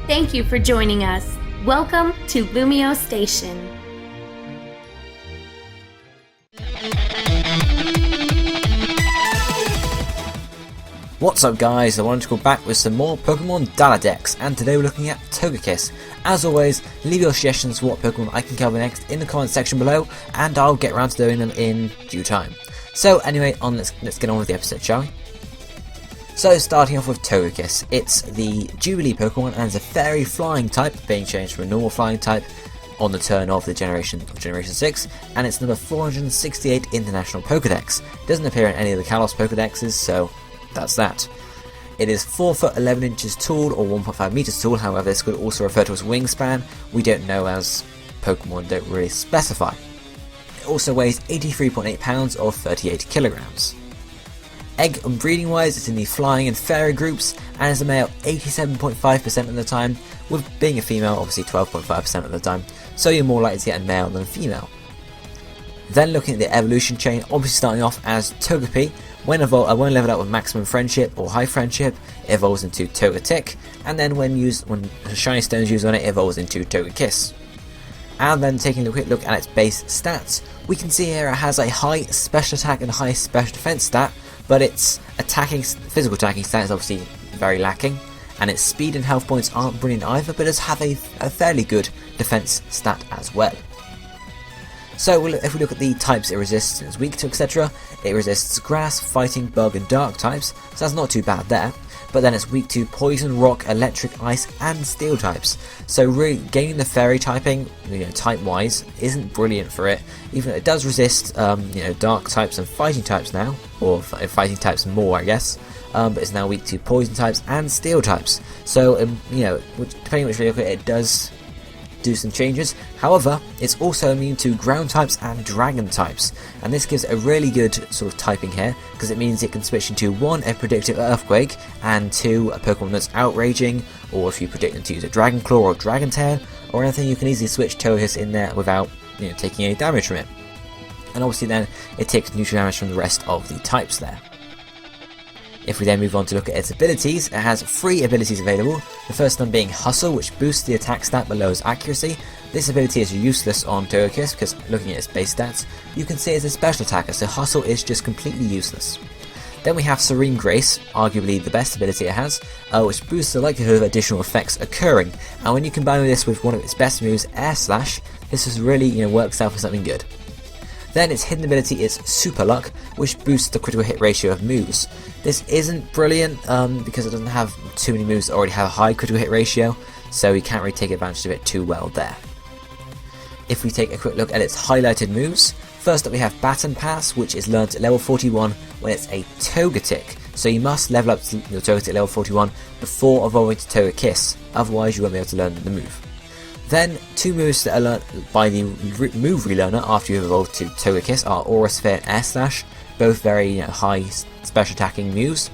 Thank you for joining us. Welcome to LumioseStation. What's up guys, TheOneIntegral back with some more Pokémon DataDex, and today we're looking at Togekiss. As always, leave your suggestions for what Pokémon I can cover next in the comment section below, and I'll get around to doing them in due time. So anyway, let's get on with the episode, shall we? So starting off with Togekiss, it's the Jubilee Pokémon and it's a fairy flying type, being changed from a normal flying type on the turn of the Generation 6, and it's number 468 in the National Pokédex. It doesn't appear in any of the Kalos Pokédexes, so that's that. It is 4 foot 11 inches tall or 1.5 meters tall, however this could also refer to as wingspan, we don't know as Pokemon don't really specify. It also weighs 83.8 pounds or 38 kilograms. Egg and breeding wise, it's in the flying and fairy groups and is a male 87.5% of the time, with being a female obviously 12.5% of the time, so you're more likely to get a male than a female. Then looking at the evolution chain, obviously starting off as Togepi. When leveled up with maximum friendship or high friendship, it evolves into Togetic, and then when shiny stones used on it, it evolves into Togekiss. And then taking a quick look at its base stats, we can see here it has a high special attack and high special defense stat, but its physical attacking stat is obviously very lacking, and its speed and health points aren't brilliant either, but does have a fairly good defense stat as well. So if we look at the types it resists, it's weak to, etc., it resists grass, fighting, bug and dark types, so that's not too bad there. But then it's weak to poison, rock, electric, ice and steel types. So really gaining the fairy typing, type wise, isn't brilliant for it. Even though it does resist dark types and fighting types now, or fighting types more I guess. But it's now weak to poison types and steel types. So depending on which way you look at it, it does do some changes. However, it's also immune to ground types and dragon types, and this gives a really good sort of typing here, because it means it can switch into 1, a predictive earthquake, and 2, a Pokemon that's outraging, or if you predict them to use a Dragon Claw or Dragon Tail or anything, you can easily switch Togekiss in there without taking any damage from it. And obviously then it takes neutral damage from the rest of the types there. If we then move on to look at its abilities, it has 3 abilities available, the first one being Hustle, which boosts the attack stat but lowers accuracy. This ability is useless on Togekiss because looking at its base stats, you can see it's a special attacker, so Hustle is just completely useless. Then we have Serene Grace, arguably the best ability it has, which boosts the likelihood of additional effects occurring, and when you combine this with one of its best moves, Air Slash, this just really works out for something good. Then its hidden ability is Super Luck, which boosts the critical hit ratio of moves. This isn't brilliant because it doesn't have too many moves that already have a high critical hit ratio, so you can't really take advantage of it too well there. If we take a quick look at its highlighted moves, first up we have Baton Pass, which is learned at level 41 when it's a Togetic, so you must level up to your Togetic level 41 before evolving to Togekiss, otherwise you won't be able to learn the move. Then, 2 moves that are learnt by the move relearner after you've evolved to Togekiss are Aura Sphere and Air Slash, both very high special attacking moves.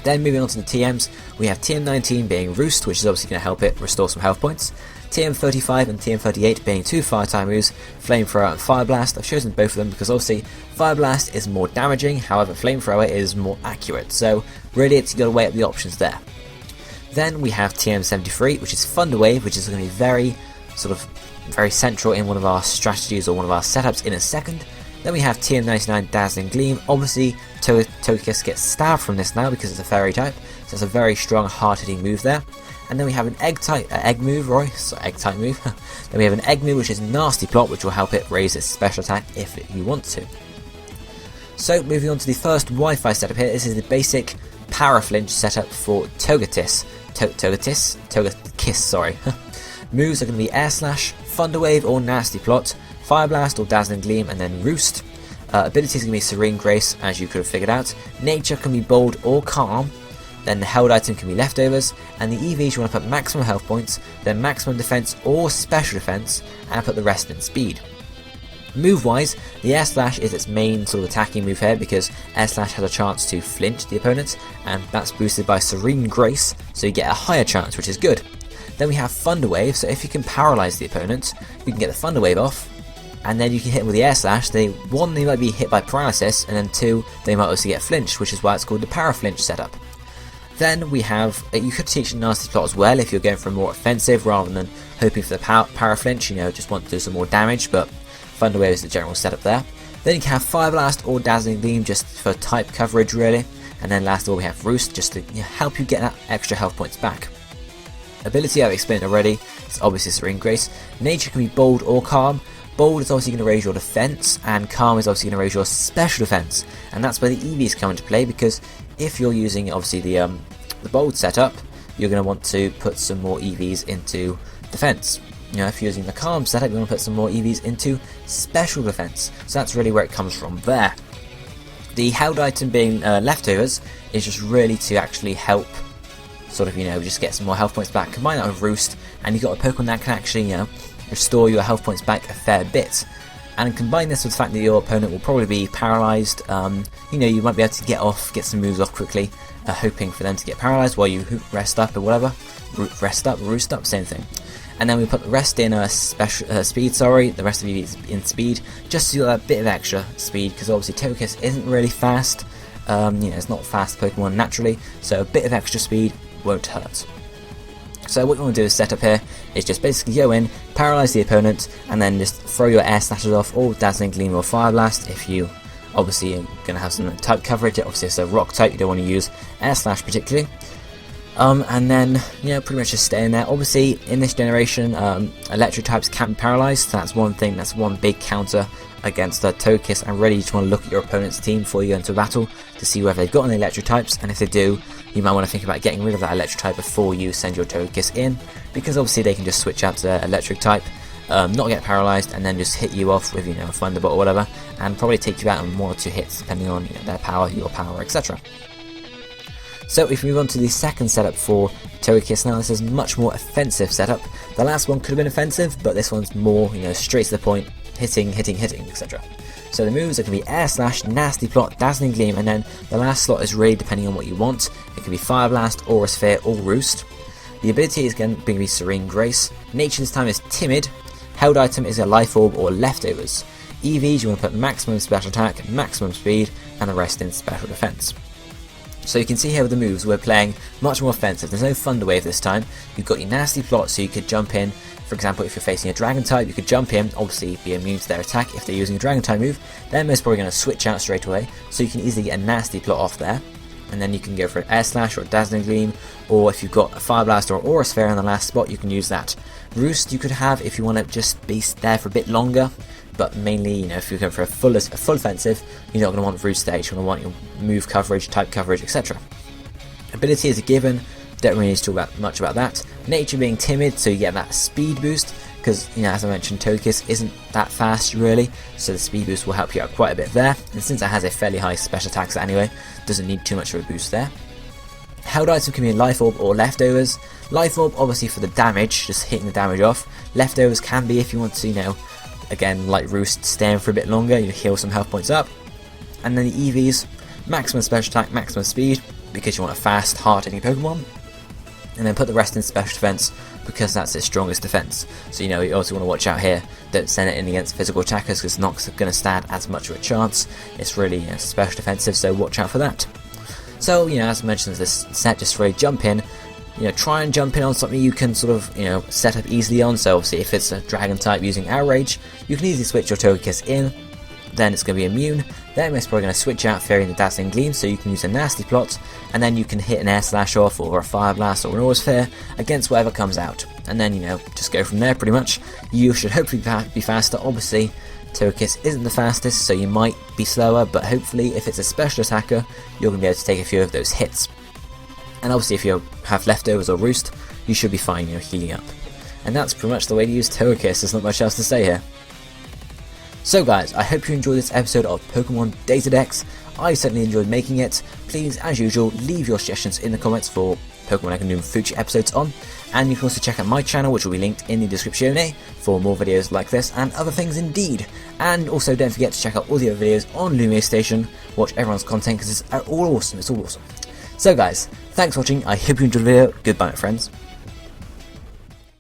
Then moving on to the TMs, we have TM19 being Roost, which is obviously going to help it restore some health points. TM35 and TM38 being 2 fire type moves, Flamethrower and Fire Blast. I've chosen both of them because obviously Fire Blast is more damaging, however Flamethrower is more accurate, so really you've got to weigh up the options there. Then we have TM73, which is Thunder Wave, which is going to be very central in one of our strategies or one of our setups in a second. Then we have TM99 Dazzling Gleam. Obviously, Togekiss gets stabbed from this now because it's a fairy type, so it's a very strong hard-hitting move there. And then we have an egg move. Then we have an egg move, which is Nasty Plot, which will help it raise its special attack if you want to. So moving on to the first Wi-Fi setup here, this is the basic Power Flinch setup for Togekiss. Moves are going to be Air Slash, Thunder Wave or Nasty Plot, Fire Blast or Dazzling Gleam, and then Roost. Abilities are going to be Serene Grace, as you could have figured out. Nature can be Bold or Calm. Then the held item can be Leftovers, and the EVs you want to put maximum health points, then maximum defense or special defense, and put the rest in speed. Move wise, the Air Slash is its main sort of attacking move here because Air Slash has a chance to flinch the opponent, and that's boosted by Serene Grace, so you get a higher chance, which is good. Then we have Thunder Wave, so if you can paralyze the opponent, you can get the Thunder Wave off, and then you can hit them with the Air Slash. They might be hit by paralysis, and then 2, they might also get flinched, which is why it's called the Para Flinch setup. Then we have, you could teach a nasty plot as well if you're going for a more offensive rather than hoping for the power flinch, just want to do some more damage, but Thunderwave is the general setup there. Then you can have Fire Blast or Dazzling Gleam just for type coverage really, and then last of all we have Roost just to help you get that extra health points back. Ability I've explained already, it's obviously Serene Grace. Nature can be Bold or Calm. Bold is obviously going to raise your defense, and Calm is obviously going to raise your special defense, and that's where the EVs come into play, because if you're using obviously the Bold setup, you're going to want to put some more EVs into defense. If you're using the Calm setup, you want to put some more EVs into special defense. So that's really where it comes from there. The held item being leftovers is just really to actually help sort of, just get some more health points back. Combine that with Roost, and you've got a Pokemon that can actually, restore your health points back a fair bit. And combine this with the fact that your opponent will probably be paralysed. You might be able to get some moves off quickly, hoping for them to get paralysed while you rest up or whatever. Roost up, same thing. And then we put the rest in speed, the rest of you is in speed, just to do that bit of extra speed, because obviously Togekiss isn't really fast, it's not a fast Pokemon naturally, so a bit of extra speed won't hurt. So what you want to do is set up here is just basically go in, paralyze the opponent, and then just throw your air slashes off, or Dazzling Gleam or Fire Blast if you obviously are going to have some type coverage. Obviously it's a rock type, you don't want to use air slash particularly. And then, pretty much just stay in there. Obviously, in this generation, electric types can be paralysed, so that's one thing, that's one big counter against the Togekiss, and really you just want to look at your opponent's team before you go into a battle to see whether they've got any electric types, and if they do, you might want to think about getting rid of that electric type before you send your Togekiss in, because obviously they can just switch out to their electric type, not get paralysed, and then just hit you off with, a Thunderbolt or whatever, and probably take you out in 1 or 2 hits, depending on their power, your power, etc. So if we move on to the second setup for Togekiss now, this is much more offensive setup. The last one could have been offensive, but this one's more, straight to the point, hitting, etc. So the moves are going to be Air Slash, Nasty Plot, Dazzling Gleam, and then the last slot is really depending on what you want. It can be Fire Blast, Aura Sphere, or Roost. The ability is going to be Serene Grace. Nature this time is Timid. Held item is a Life Orb or Leftovers. EVs, you want to put maximum special attack, maximum speed, and the rest in special defense. So you can see here with the moves, we're playing much more offensive. There's no Thunder Wave this time. You've got your Nasty Plot, so you could jump in. For example, if you're facing a Dragon type, you could jump in, obviously be immune to their attack. If they're using a Dragon type move, they're most probably going to switch out straight away, so you can easily get a Nasty Plot off there. And then you can go for an Air Slash or a Dazzling Gleam, or if you've got a Fire Blast or an Aura Sphere in the last spot, you can use that. Roost you could have if you want to just be there for a bit longer, but mainly, if you're going for a full offensive, you're not going to want Roost there, you're going to want your move coverage, type coverage, etc. Ability is a given, don't really need to talk much about that. Nature being Timid, so you get that speed boost, because, as I mentioned, Togekiss isn't that fast really, so the speed boost will help you out quite a bit there, and since it has a fairly high special attack anyway, doesn't need too much of a boost there. Held item can be a Life Orb or Leftovers. Life Orb obviously for the damage, just hitting the damage off. Leftovers can be if you want to, again, like Roost, stay in for a bit longer, you heal some health points up. And then the EVs, maximum special attack, maximum speed, because you want a fast, hard-hitting Pokemon. And then put the rest in special defense, because that's its strongest defense. So you also want to watch out here, don't send it in against physical attackers, because it's not going to stand as much of a chance. It's really special defensive, so watch out for that. So, as I mentioned, this set, just really jump in, try and jump in on something you can sort of, set up easily on. So obviously if it's a Dragon type using Outrage, you can easily switch your Togekiss in, then it's going to be immune. Then it's probably going to switch out fearing the Dazzling Gleam, so you can use a Nasty Plot, and then you can hit an Air Slash off, or a Fire Blast, or an Aura Sphere against whatever comes out. And then, just go from there pretty much. You should hopefully be faster. Obviously, Togekiss isn't the fastest, so you might be slower, but hopefully if it's a special attacker, you're going to be able to take a few of those hits. And obviously if you have Leftovers or Roost, you should be fine, healing up. And that's pretty much the way to use Togekiss, there's not much else to say here. So guys, I hope you enjoyed this episode of Pokemon DataDex. I certainly enjoyed making it. Please, as usual, leave your suggestions in the comments for Pokemon I can do future episodes on. And you can also check out my channel, which will be linked in the description for more videos like this and other things indeed. And also don't forget to check out all the other videos on LumioseStation. Watch everyone's content because it's all awesome, So guys, thanks for watching, I hope you enjoyed the video. Goodbye my friends.